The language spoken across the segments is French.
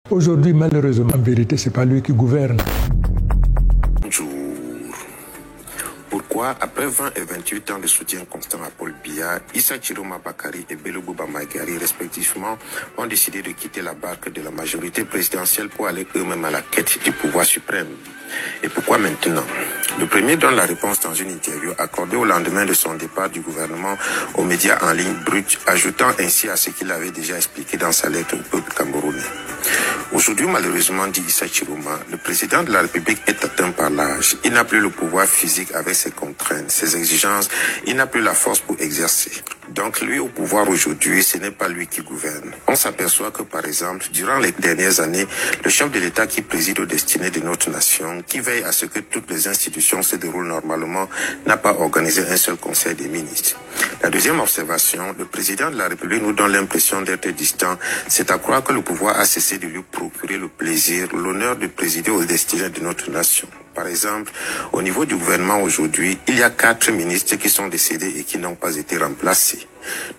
Aujourd'hui, malheureusement, en vérité, ce n'est pas lui qui gouverne. Bonjour. Pourquoi, après 20 et 28 ans de soutien constant à Paul Biya, Issa Chiroma Bakary et Bello Bouba Maïgari, respectivement, ont décidé de quitter la barque de la majorité présidentielle pour aller eux-mêmes à la quête du pouvoir suprême? Et pourquoi maintenant? Le premier donne la réponse dans une interview accordée au lendemain de son départ du gouvernement aux médias en ligne brut, ajoutant ainsi à ce qu'il avait déjà expliqué dans sa lettre au peuple camerounais. Aujourd'hui, malheureusement, dit Issa Chiroma, le président de la République est atteint par l'âge. Il n'a plus le pouvoir physique avec ses contraintes, ses exigences. Il n'a plus la force pour exercer. Donc, lui au pouvoir aujourd'hui, ce n'est pas lui qui gouverne. On s'aperçoit que, par exemple, durant les dernières années, le chef de l'État qui préside aux destinées de notre nation, qui veille à ce que toutes les institutions se déroulent normalement, n'a pas organisé un seul conseil des ministres. La deuxième observation, le président de la République nous donne l'impression d'être distant. C'est à croire que le pouvoir a cessé de lui procurer le plaisir, l'honneur de présider aux destinées de notre nation. Par exemple, au niveau du gouvernement aujourd'hui, il y a 4 ministres qui sont décédés et qui n'ont pas été remplacés.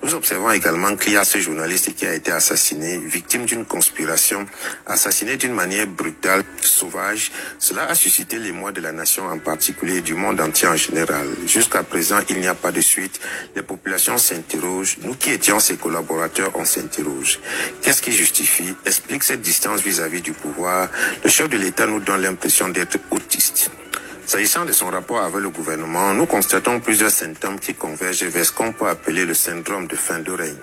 Nous observons également qu'il y a ce journaliste qui a été assassiné, victime d'une conspiration, assassiné d'une manière brutale, sauvage. Cela a suscité l'émoi de la nation en particulier et du monde entier en général. Jusqu'à présent, il n'y a pas de suite. Les populations s'interrogent. Nous qui étions ses collaborateurs, on s'interroge. Qu'est-ce qui justifie, explique cette distance vis-à-vis du pouvoir? Le chef de l'État nous donne l'impression d'être autiste. S'agissant de son rapport avec le gouvernement, nous constatons plusieurs symptômes qui convergent vers ce qu'on peut appeler le syndrome de fin de règne.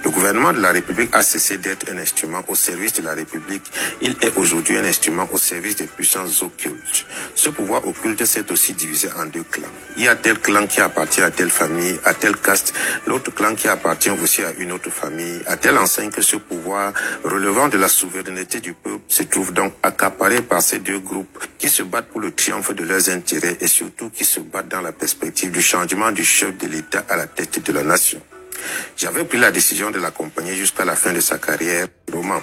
Le gouvernement de la République a cessé d'être un instrument au service de la République. Il est aujourd'hui un instrument au service des puissances occultes. Ce pouvoir occulte s'est aussi divisé en 2 clans. Il y a tel clan qui appartient à telle famille, à telle caste, l'autre clan qui appartient aussi à une autre famille, à telle enseigne que ce pouvoir relevant de la souveraineté du peuple se trouve donc accaparé par ces 2 groupes qui se battent pour le triomphe de leurs intérêts et surtout qui se battent dans la perspective du changement du chef de l'État à la tête de la nation. J'avais pris la décision de l'accompagner jusqu'à la fin de sa carrière. Roman,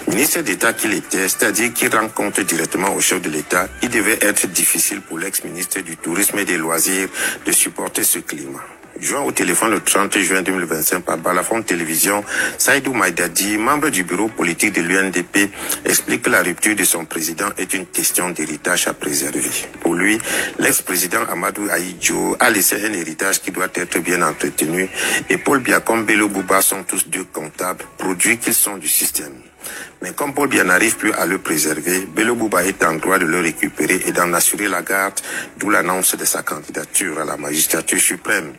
ministre d'État qu'il était, c'est-à-dire qu'il rend compte directement au chef de l'État, il devait être difficile pour l'ex-ministre du Tourisme et des Loisirs de supporter ce climat. Joint au téléphone le 30 juin 2025 par Balafon Télévision, Saïdou Maïdadi, membre du bureau politique de l'UNDP, explique que la rupture de son président est une question d'héritage à préserver. Pour lui, l'ex-président Amadou Ahidjo a laissé un héritage qui doit être bien entretenu et Paul Biya comme Bello Bouba sont tous 2 comptables, produits qu'ils sont du système. Mais comme Paul Biya n'arrive plus à le préserver, Bello Bouba est en droit de le récupérer et d'en assurer la garde, d'où l'annonce de sa candidature à la magistrature suprême.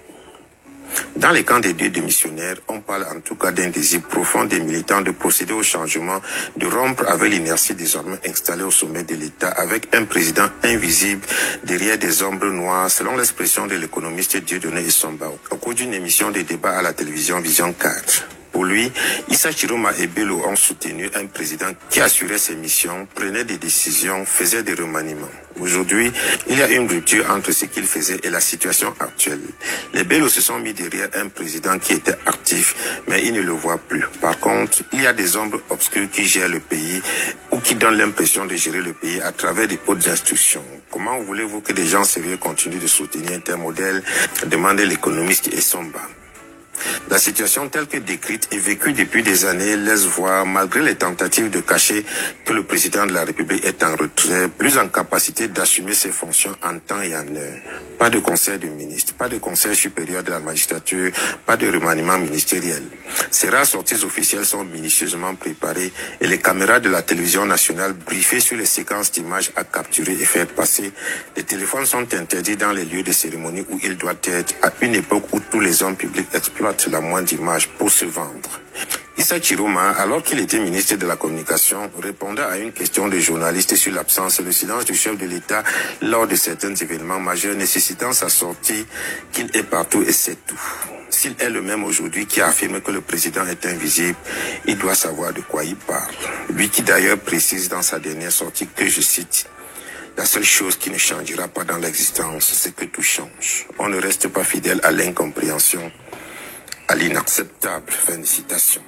Dans les camps des 2 démissionnaires, on parle en tout cas d'un désir profond des militants de procéder au changement, de rompre avec l'inertie désormais installée au sommet de l'État avec un président invisible derrière des ombres noires, selon l'expression de l'économiste Dieudonné Essomba au cours d'une émission de débat à la télévision Vision 4. Pour lui, Issa Chiroma et Bello ont soutenu un président qui assurait ses missions, prenait des décisions, faisait des remaniements. Aujourd'hui, il y a une rupture entre ce qu'il faisait et la situation actuelle. Les Bello se sont mis derrière un président qui était actif, mais ils ne le voient plus. Par contre, il y a des ombres obscures qui gèrent le pays ou qui donnent l'impression de gérer le pays à travers des hautes instructions. Comment voulez-vous que des gens sérieux continuent de soutenir un tel modèle? Demandait l'économiste Essomba. La situation telle que décrite et vécue depuis des années laisse voir, malgré les tentatives de cacher que le président de la République est en retrait, plus en capacité d'assumer ses fonctions en temps et en heure. Pas de conseil de ministre, pas de conseil supérieur de la magistrature, pas de remaniement ministériel. Ces rares sorties officielles sont minutieusement préparées et les caméras de la télévision nationale briefées sur les séquences d'images à capturer et faire passer. Les téléphones sont interdits dans les lieux de cérémonie où ils doivent être, à une époque où tous les hommes publics exploitent la moindre image pour se vendre. Issa Chiroma, alors qu'il était ministre de la Communication, répondait à une question de journaliste sur l'absence et le silence du chef de l'État lors de certains événements majeurs nécessitant sa sortie, qu'il est partout et c'est tout. S'il est le même aujourd'hui qui affirme que le président est invisible, il doit savoir de quoi il parle. Lui qui d'ailleurs précise dans sa dernière sortie que, je cite, « La seule chose qui ne changera pas dans l'existence, c'est que tout change. On ne reste pas fidèle à l'incompréhension, à l'inacceptable. » Fin de citation.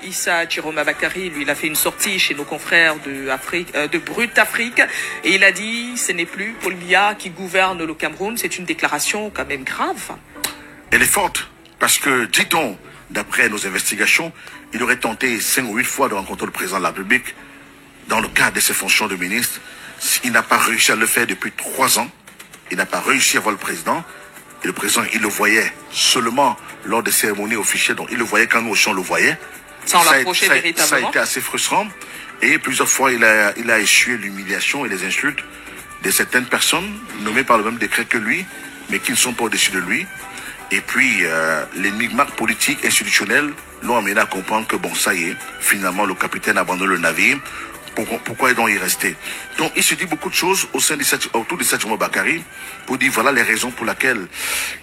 Issa Chiroma Bakary, lui, il a fait une sortie chez nos confrères de Brut Afrique et il a dit ce n'est plus Paul Biya qui gouverne le Cameroun. C'est une déclaration quand même grave. Elle est forte parce que, dit-on, d'après nos investigations, il aurait tenté 5 ou 8 fois de rencontrer le président de la République dans le cadre de ses fonctions de ministre, il n'a pas réussi à le faire depuis 3 ans. Il n'a pas réussi à voir le président. Et le président, il le voyait seulement lors des cérémonies officielles. Donc, il le voyait quand nous aussi on le voyait. Sans l'approcher véritablement. Ça a été assez frustrant. Et plusieurs fois, il a essuyé l'humiliation et les insultes de certaines personnes nommées par le même décret que lui, mais qui ne sont pas au-dessus de lui. Et puis, les micmacs politiques institutionnels l'ont amené à comprendre que bon, ça y est, finalement, le capitaine abandonne le navire. Pourquoi donc y rester? Donc, il se dit beaucoup de choses autour de Chiroma Bakary pour dire voilà les raisons pour lesquelles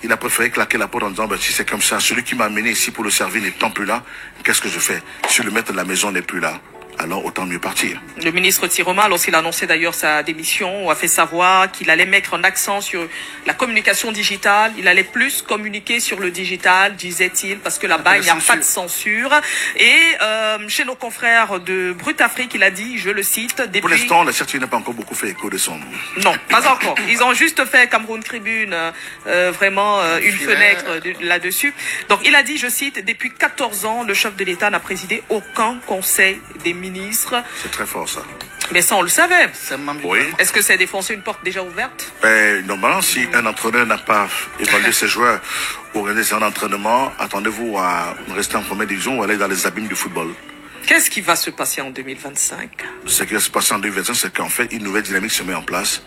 il a préféré claquer la porte en disant si c'est comme ça, celui qui m'a amené ici pour le servir n'étant plus là, qu'est-ce que je fais? Si le maître de la maison n'est plus là, alors autant mieux partir. Le ministre Chiroma, lorsqu'il a annoncé d'ailleurs sa démission, a fait savoir qu'il allait mettre un accent sur la communication digitale. Il allait plus communiquer sur le digital, disait-il, parce que là-bas, il n'y a pas de censure. Et chez nos confrères de Brut Afrique, il a dit, je le cite, depuis... Pour l'instant, la certitude n'a pas encore beaucoup fait écho de son... Non, pas encore. Ils ont juste fait Cameroun Tribune, vraiment une fenêtre là-dessus. Donc, il a dit, je cite, depuis 14 ans, le chef de l'État n'a présidé aucun conseil des ministres. C'est très fort, ça. Mais ça, on le savait. Oui. Est-ce que c'est défoncer une porte déjà ouverte? Normalement, si un entraîneur n'a pas évalué ses joueurs, organiser un entraînement, attendez-vous à rester en première division ou aller dans les abîmes du football. Qu'est-ce qui va se passer en 2025? Ce qui va se passer en 2025, c'est qu'en fait, une nouvelle dynamique se met en place.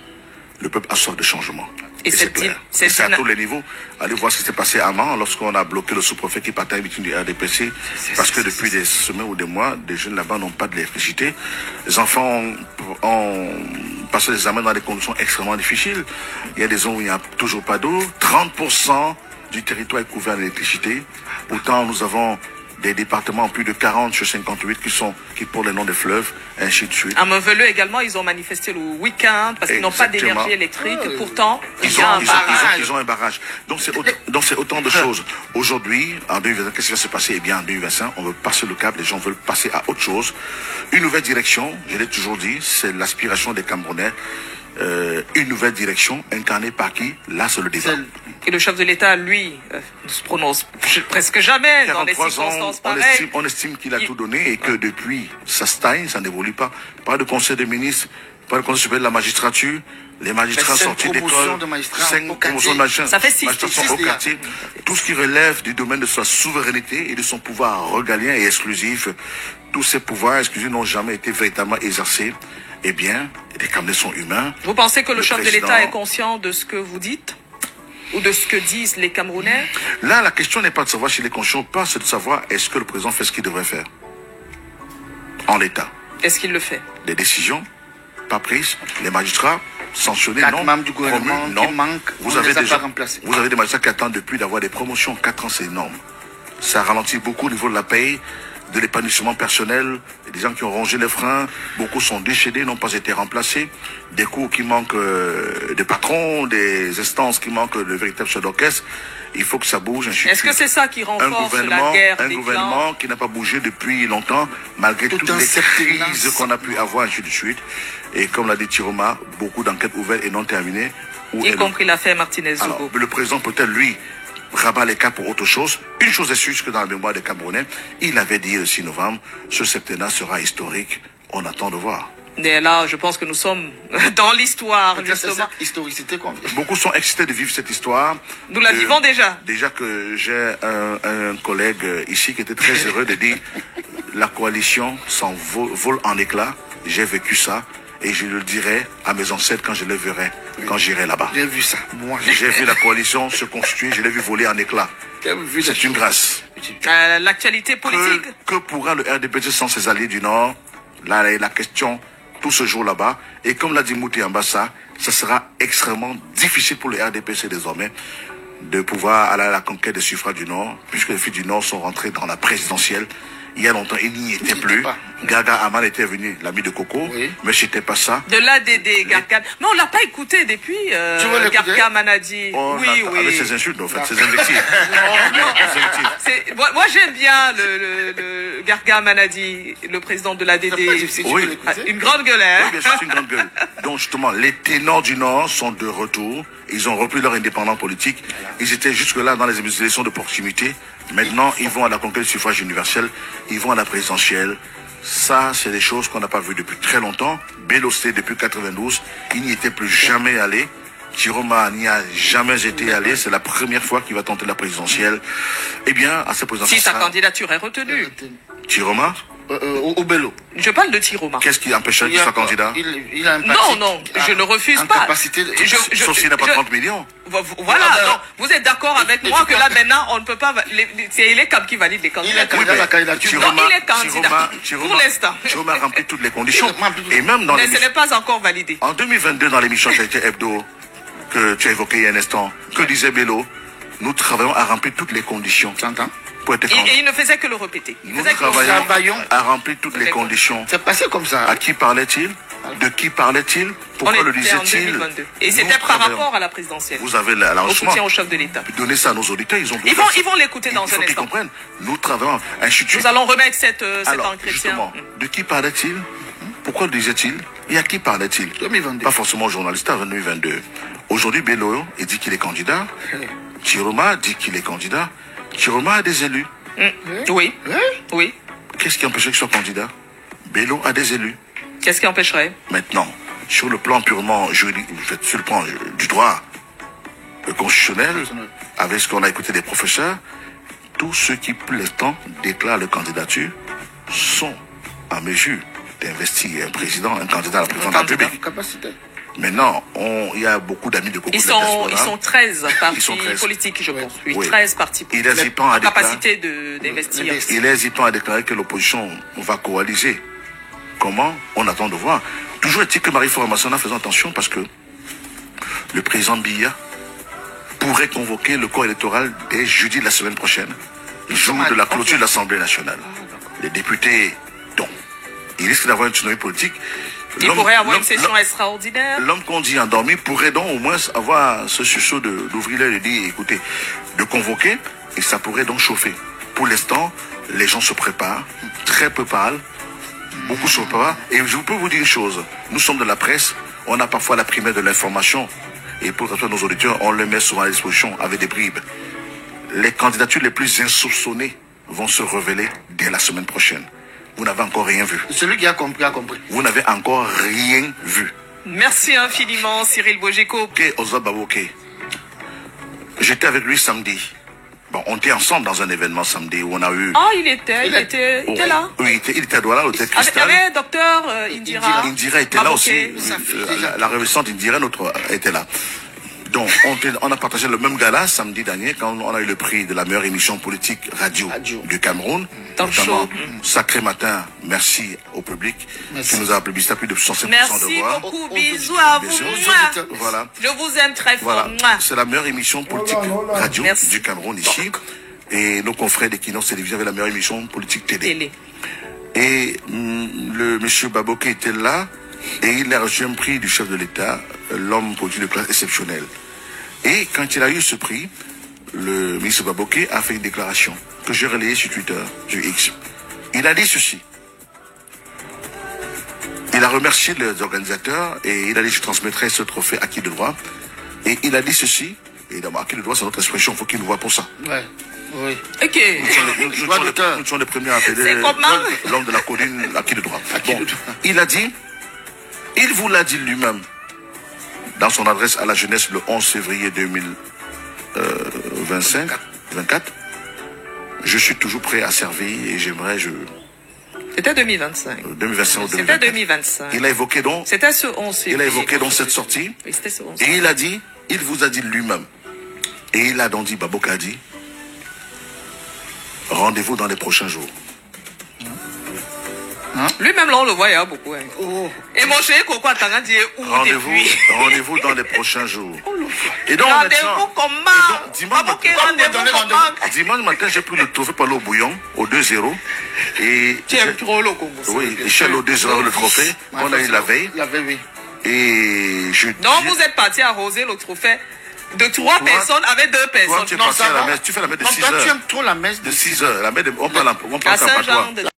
Le peuple a soif de changement. Et c'est clair. C'est à tous les niveaux. Allez voir ce qui s'est passé avant, lorsqu'on a bloqué le sous-préfet qui partait à meeting du RDPC, parce que depuis des semaines ou des mois, des jeunes là-bas n'ont pas d'électricité. Les enfants ont passé les examens dans des conditions extrêmement difficiles. Il y a des zones où il n'y a toujours pas d'eau. 30% du territoire est couvert d'électricité. Pourtant, nous avons des départements, plus de 40 sur 58 qui portent les noms des fleuves, ainsi de suite. À Meveleux également, ils ont manifesté le week-end parce qu'ils n'ont pas d'énergie électrique. Pourtant, il y a un barrage. Ils ont un barrage. Donc c'est autant de choses. Aujourd'hui, en 2025, qu'est-ce qui va se passer? Eh bien, en 2025, on veut passer le cap, les gens veulent passer à autre chose. Une nouvelle direction, je l'ai toujours dit, c'est l'aspiration des Camerounais. Une nouvelle direction incarnée par qui? Là, c'est le débat. Et le chef de l'État, lui, ne se prononce presque jamais dans des circonstances pareilles. On estime qu'il a tout donné et que depuis, ça stagne, ça n'évolue pas. Pas de conseil des ministres, pas de conseil supérieur de la magistrature. Les magistrats sortis d'école, 5 promotions de magistrats. Ça fait 6 au quartier. Tout ce qui relève du domaine de sa souveraineté et de son pouvoir régalien et exclusif, tous ces pouvoirs exclusifs n'ont jamais été véritablement exercés. Eh bien, les Camerounais sont humains. Vous pensez que le chef de l'État est conscient de ce que vous dites? Ou de ce que disent les Camerounais? Là, la question n'est pas de savoir s'il est conscient ou pas, c'est de savoir est-ce que le président fait ce qu'il devrait faire. En l'état. Est-ce qu'il le fait? Des décisions pas prises, les magistrats sanctionnés, non. Membres du gouvernement non. Qui manquent, vous avez des magistrats qui attendent depuis d'avoir des promotions. 4 ans, c'est énorme. Ça ralentit beaucoup au niveau de la paye, de l'épanouissement personnel, des gens qui ont rongé les freins, beaucoup sont décédés, n'ont pas été remplacés, des cours qui manquent de patrons, des instances qui manquent de véritables chefs d'orchestre. Il faut que ça bouge. Est-ce que c'est ça qui renforce la guerre des clans? Un gouvernement qui n'a pas bougé depuis longtemps, malgré toutes les crises qu'on a pu avoir, ainsi de suite. Et comme l'a dit Chiroma, beaucoup d'enquêtes ouvertes et non terminées. Y compris l'affaire Martinez-Zogo. Alors, le président peut-être, lui, rabat les cas pour autre chose. Une chose est sûre, que dans la mémoire des Camerounais, il avait dit le 6 novembre, ce septennat sera historique. On attend de voir. Et là, je pense que nous sommes dans l'histoire, justement. Historicité, quoi. Beaucoup sont excités de vivre cette histoire. Nous la vivons déjà. Déjà que j'ai un collègue ici qui était très heureux de dire la coalition s'envole en éclats. J'ai vécu ça. Et je le dirai à mes ancêtres quand je les verrai, quand j'irai là-bas. J'ai vu ça. Moi, j'ai vu la coalition se constituer, je l'ai vu voler en éclats. C'est une grâce. L'actualité politique. Que pourra le RDPC sans ses alliés du Nord? Là, la question, tout ce jour là-bas. Et comme l'a dit Mouti Ambassa, ça sera extrêmement difficile pour le RDPC désormais de pouvoir aller à la conquête des suffrages du Nord, puisque les filles du Nord sont rentrées dans la présidentielle. Il y a longtemps, il n'y était plus. Gaga Aman était venu, l'ami de Coco, mais c'était pas ça. De l'ADD, Garga. Mais on l'a pas écouté depuis. Garga Manadi. Oui. Avec ses insultes, en fait, ses invectives. Moi, j'aime bien le Garga Manadi, le président de l'ADD. Oui. Une grande gueule, hein. Oui, bien sûr, c'est une grande gueule. Donc, justement, les ténors du Nord sont de retour. Ils ont repris leur indépendance politique. Ils étaient jusque-là dans les élections de proximité. Maintenant, ils vont à la conquête du suffrage universel. Ils vont à la présidentielle. Ça, c'est des choses qu'on n'a pas vues depuis très longtemps. Bello, c'était depuis 92. Il n'y était plus jamais allé. Chiroma n'y a jamais été allé. C'est la première fois qu'il va tenter la présidentielle. Eh bien, à cette présidentielle... Si sa candidature est retenue. Chiroma Au Bello. Je parle de Chiroma. Qu'est-ce qui empêcherait qu'il soit candidat? Il a un Non, non, je ne refuse pas. Capacité de... Sauf s'il n'a pas 30 millions. Voilà, non, vous êtes d'accord avec moi que là maintenant on ne peut pas. C'est Ilekab qui valide les candidats. Il est candidat à la candidature. Non, il est candidat. Pour l'instant. Chiroma remplit toutes les conditions. Et même dans Mais ce n'est pas encore validé. En 2022, dans l'émission Charité Hebdo, que tu as évoqué il y a un instant, que disait Bello, nous travaillons à remplir toutes les conditions. T'entends? Pour être candidat. Et il ne faisait que le répéter. Nous travaillons à remplir toutes les conditions. C'est passé comme ça. À qui parlait-il? De qui parlait-il? Pourquoi le disait-il? Et c'était par rapport à la présidentielle. Vous avez la au soutien au chef de l'État. Donnez ça à nos auditeurs. Ils vont l'écouter dans un instant. Ils comprennent. Nous travaillons à instituer. Nous allons remettre cet Alors, entretien. justement, de qui parlait-il? Pourquoi le disait-il? Et à qui parlait-il? 2022. Pas forcément aux journalistes en 2022. Aujourd'hui, Bello, il dit qu'il est candidat. Chiroma dit qu'il est candidat. Chiroma a des élus. Oui. Oui. Qu'est-ce qui empêcherait qu'il soit candidat? Bello a des élus. Qu'est-ce qui empêcherait? Maintenant, sur le plan purement juridique, sur le plan du droit constitutionnel, avec ce qu'on a écouté des professeurs, tous ceux qui, pour l'instant, déclarent leur candidature sont en mesure d'investir un président, un candidat à la présidence de la République. Capacité. Maintenant, il y a beaucoup d'amis de Coco. Ils sont 13 partis politiques, je pense. Oui, 13 partis politiques. Il est en capacité d'investir. Il est hésitant à déclarer que l'opposition va coaliser. Comment? On attend de voir. Toujours est-il que Marie-Flore Massana, faisant attention parce que le président Biya pourrait convoquer le corps électoral dès jeudi de la semaine prochaine, jour de la clôture de l'Assemblée nationale. Les députés, donc, il risque d'avoir une tsunami politique. Il pourrait avoir une session extraordinaire. L'homme qu'on dit endormi pourrait donc au moins avoir ce sursaut d'ouvrir l'œil et de dire, écoutez, de convoquer, et ça pourrait donc chauffer. Pour l'instant, les gens se préparent, très peu parlent, beaucoup se préparent, et je peux vous dire une chose, nous sommes de la presse, on a parfois la primaire de l'information, et pour nos auditeurs, on le met souvent à disposition avec des bribes. Les candidatures les plus insoupçonnées vont se révéler dès la semaine prochaine. Vous n'avez encore rien vu. Celui qui a compris a compris. Vous n'avez encore rien vu. Merci infiniment, Cyril Bojeko. Ok, Oswald Baboké. J'étais avec lui samedi. Bon, on était ensemble dans un événement samedi où on a eu... Ah, il était là. Oui, il était à Douala, l'hôtel Cristal. Il y avait docteur Indira. Indira était là aussi. La révérende Indira, était là. Donc, on a partagé le même gala samedi dernier quand on a eu le prix de la meilleure émission politique radio du Cameroun. Notamment Sacré Matin, merci au public qui nous a plébiscité à plus de 107% de voix. Merci beaucoup, bisous à vous. Voilà. Je vous aime très fort. Voilà. C'est la meilleure émission politique radio du Cameroun ici. Et nos confrères d'Equinox Télévision avaient la meilleure émission politique télé. Et le monsieur Baboké était là et il a reçu un prix du chef de l'État, l'homme politique de classe exceptionnelle. Et quand il a eu ce prix, le ministre Baboké a fait une déclaration que j'ai relayée sur Twitter, sur X. Il a dit ceci. Il a remercié les organisateurs et il a dit je transmettrai ce trophée à qui de droit. Et il a dit ceci, et d'abord à qui de droit c'est notre expression, il faut qu'il nous voit pour ça. Ouais. Oui. Ok. Nous sommes les premiers à appeler l'homme de la colline à qui de droit. Bon, il a dit, il vous l'a dit lui-même dans son adresse à la jeunesse le 11 février 2024. Je suis toujours prêt à servir et j'aimerais... C'était 2025. 2025 ou 2024. C'était 2025. Il a évoqué donc... C'était ce 11 février. Il a évoqué donc cette sortie. Oui, c'était ce 11 et il a dit, il vous a dit lui-même. Et il a donc dit, Baboké a dit, rendez-vous dans les prochains jours. Lui-même, là, on le voit, il y a beaucoup. Hein. Et mon chéri, quoi, t'as dit où depuis? Rendez-vous dans les prochains jours. Et donc, rendez-vous comment? Dimanche matin, j'ai pris le trophée par l'eau bouillon au 2-0. Et tu aimes trop l'eau Congo. Oui, j'ai l'eau 2-0 le trophée. On a eu la veille. Oui. Et je donc, vous êtes parti arroser le trophée de 3 personnes avec 2 personnes. Tu fais la messe de 6 heures. Tu aimes trop la messe de 6 heures. La messe on prend la Saint-Jean.